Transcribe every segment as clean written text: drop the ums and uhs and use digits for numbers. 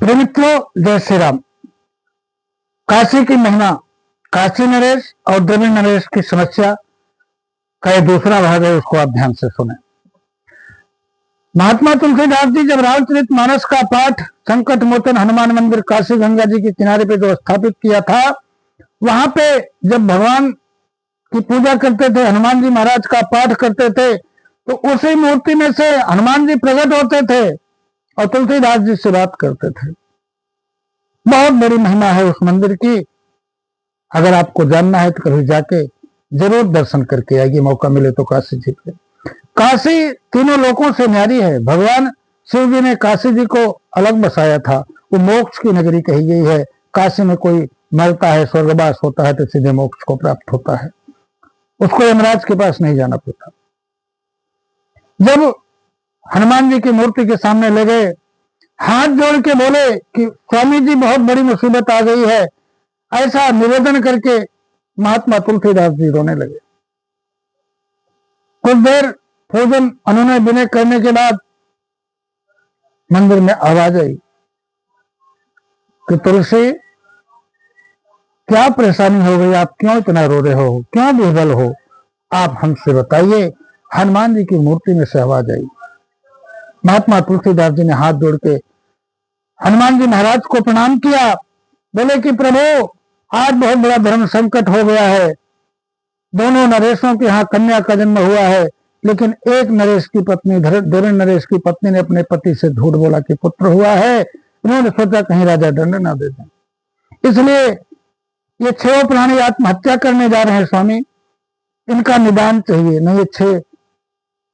प्रिय मित्रों, जय श्री राम। काशी की महिमा, काशी नरेश और द्रविड़ नरेश की समस्या का ये दूसरा भाग है, उसको आप ध्यान से सुने। महात्मा तुलसीदास जी जब रामचरितमानस का पाठ संकट मोचन हनुमान मंदिर काशी गंगा जी के किनारे पे जो स्थापित किया था, वहां पे जब भगवान की पूजा करते थे, हनुमान जी महाराज का पाठ करते थे, तो उसी मूर्ति में से हनुमान जी प्रकट होते थे और तुलसीदास जी से बात करते थे। बहुत बड़ी महिमा है उस मंदिर की। अगर आपको जानना है तो कभी जाके जरूर दर्शन करके आइए, मौका मिले तो काशी जी पे। काशी तीनों लोकों से न्यारी है। भगवान शिव जी ने काशी जी को अलग बसाया था। वो मोक्ष की नगरी कही गई है। काशी में कोई मरता है, स्वर्गवास होता है तो सीधे मोक्ष को प्राप्त होता है, उसको यमराज के पास नहीं जाना पड़ता। जब हनुमान जी की मूर्ति के सामने ले गए, हाथ जोड़ के बोले कि स्वामी जी बहुत बड़ी मुसीबत आ गई है, ऐसा निवेदन करके महात्मा तुलसीदास जी रोने लगे। कुछ देर पूजन अनुनय विनय करने के बाद मंदिर में आवाज आई कि तुलसी, क्या परेशानी हो गई, आप क्यों इतना रो रहे हो, क्यों विह्वल हो, आप हमसे बताइए। हनुमान जी की मूर्ति में से आवाज आई। महात्मा तुलसीदास जी ने हाथ जोड़ के हनुमान जी महाराज को प्रणाम किया। बोले कि प्रभु, आज बहुत बड़ा धर्म संकट हो गया है। दोनों नरेशों के यहाँ कन्या का जन्म हुआ है, लेकिन एक नरेश की पत्नी, द्रविड़ नरेश की पत्नी ने अपने पति से झूठ बोला कि पुत्र हुआ है। उन्होंने सोचा कहीं राजा दंड ना दे दें, इसलिए ये 6 प्राणी आत्महत्या करने जा रहे हैं। स्वामी, इनका निदान चाहिए, नहीं 6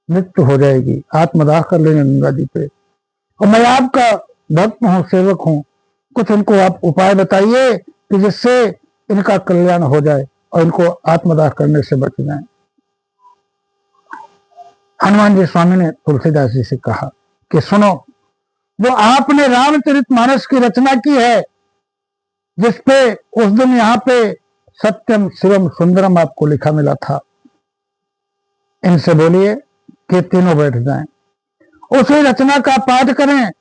मृत्यु हो जाएगी। आत्मदाह कर लेंगे गंगा जी पे, और मैं आपका भक्त हूँ, सेवक हूँ। कुछ इनको आप उपाय बताइए कि जिससे इनका कल्याण हो जाए और इनको आत्मदाह करने से बच जाए। हनुमान जी स्वामी ने तुलसीदास जी से कहा कि सुनो, जो आपने रामचरितमानस की रचना की है, जिसपे उस दिन यहाँ पे सत्यम शिवम सुंदरम आपको लिखा मिला था, इनसे बोलिए कि तीनों बैठ जाएं, उसी रचना का पाठ करें।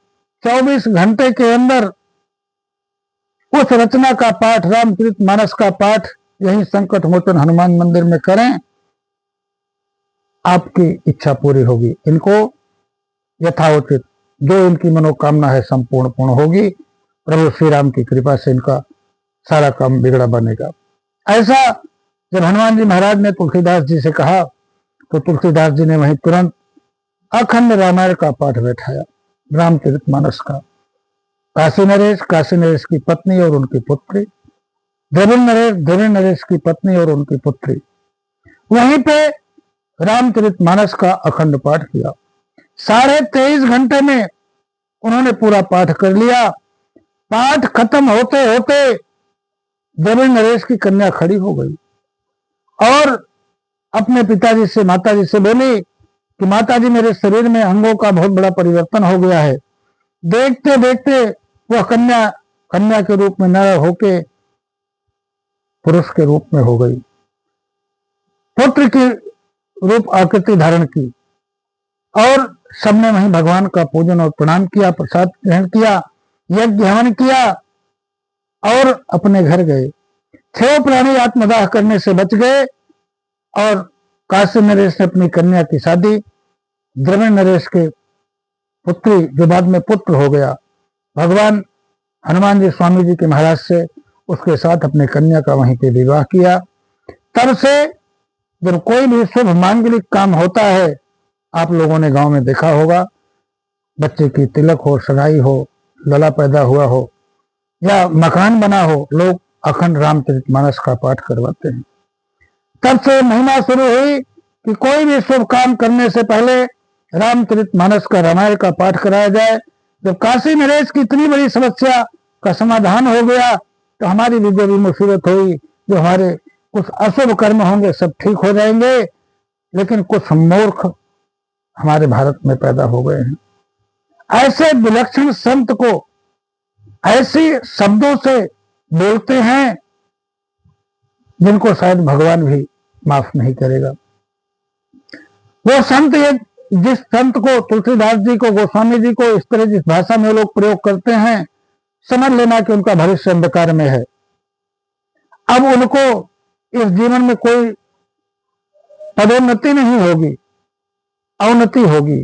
24 घंटे के अंदर उस रचना का पाठ, रामचरितमानस का पाठ यही संकट मोचन हनुमान मंदिर में करें, आपकी इच्छा पूरी होगी। इनको यथाउचित जो इनकी मनोकामना है संपूर्ण पूर्ण होगी। प्रभु श्री राम की कृपा से इनका सारा काम बिगड़ा बनेगा। ऐसा जब हनुमान जी महाराज ने तुलसीदास जी से कहा, तो तुलसीदास जी ने वहीं तुरंत अखंड रामायण का पाठ बैठाया, रामचरितमानस का। काशी नरेश की पत्नी और उनकी पुत्री, द्रविड़ नरेश की पत्नी और उनकी पुत्री, वहीं पे रामचरितमानस का अखंड पाठ किया। 23.5 घंटे में उन्होंने पूरा पाठ कर लिया। पाठ खत्म होते होते द्रविड़ नरेश की कन्या खड़ी हो गई और अपने पिताजी से, माताजी से बोली कि माताजी, मेरे शरीर में अंगों का बहुत बड़ा परिवर्तन हो गया है। देखते देखते वह कन्या के रूप में न होके पुरुष के रूप में हो गई, पुत्र की रूप आकृति धारण की, और सबने वहीं भगवान का पूजन और प्रणाम किया, प्रसाद ग्रहण किया, यज्ञ हवन किया और अपने घर गए। 6 प्राणी आत्मदाह करने से बच गए और काशी नरेश ने अपनी कन्या की शादी द्रविड़ नरेश के पुत्री, जो बाद में पुत्र हो गया, भगवान हनुमान जी स्वामी जी के महाराज से, उसके साथ अपने कन्या का वहीं पे विवाह किया। तब से जब कोई भी शुभ मांगलिक काम होता है, आप लोगों ने गांव में देखा होगा, बच्चे की तिलक हो, सगाई हो, लला पैदा हुआ हो या मकान बना हो, लोग अखंड रामचरितमानस का पाठ करवाते हैं। तब से महिमा शुरू हुई कि कोई भी शुभ काम करने से पहले रामचरितमानस का, रामायण का पाठ कराया जाए। जब काशी नरेश की इतनी बड़ी समस्या का समाधान हो गया, तो हमारी भी जो भी मुसीबत हुई, जो हमारे कुछ अशुभ कर्म होंगे, सब ठीक हो जाएंगे। लेकिन कुछ मूर्ख हमारे भारत में पैदा हो गए हैं। ऐसे विलक्षण संत को ऐसी शब्दों से बोलते हैं जिनको शायद भगवान भी माफ नहीं करेगा। वो संत, जिस संत को, तुलसीदास जी को, गोस्वामी जी को इस तरह जिस भाषा में लोग प्रयोग करते हैं, समझ लेना कि उनका भविष्य अंधकार में है। अब उनको इस जीवन में कोई पदोन्नति नहीं होगी, अवनति होगी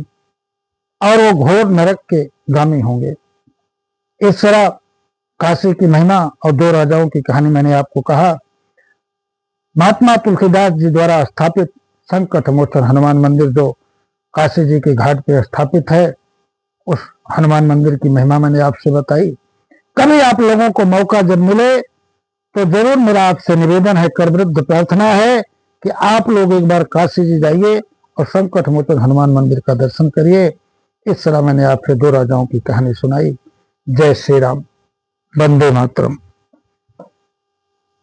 और वो घोर नरक के गामी होंगे। इस तरह काशी की महिमा और दो राजाओं की कहानी मैंने आपको कहा। महात्मा तुलसीदास जी द्वारा स्थापित संकट मोचन हनुमान मंदिर जो काशी जी के घाट पे स्थापित है, उस हनुमान मंदिर की महिमा मैंने आपसे बताई। कभी आप लोगों को मौका जब मिले तो जरूर मेरा आपसे निवेदन है, करवृद्ध प्रार्थना है कि आप लोग एक बार काशी जी जाइए और संकट मोचन हनुमान मंदिर का दर्शन करिए। इस तरह मैंने आपसे दो राजाओं की कहानी सुनाई। जय श्री राम, वंदे मातरम।